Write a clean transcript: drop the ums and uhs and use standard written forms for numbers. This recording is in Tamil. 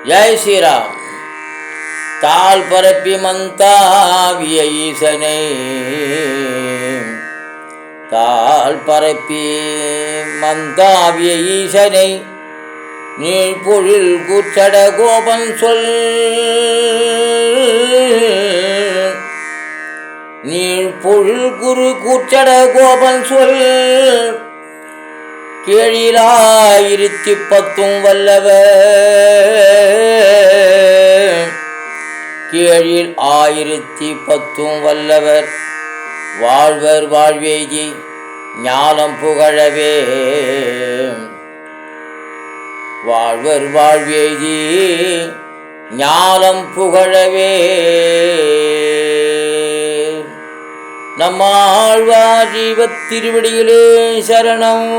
ஜெய் ஸ்ரீராம். தாழ் பரப்பி மந்தாவிய ஈசனை, தாழ் பரப்பி மந்தாவிய ஈசனை, நீழ்பொழில் கூச்சட கோபன் சொல், நீழ்பொழில் குரு கூச்சட கோபன் சொல், கேழிலாயிரத்தி பத்தும் வல்லவர், கேழில் 1010 வல்லவர், வாழ்வர் வாழ்வேஜி ஞானம் புகழவே, வாழ்வர் வாழ்வேஜி ஞானம் புகழவே. நம்மாழ்வார் ஜீவத் திருவடிகளே சரணம்.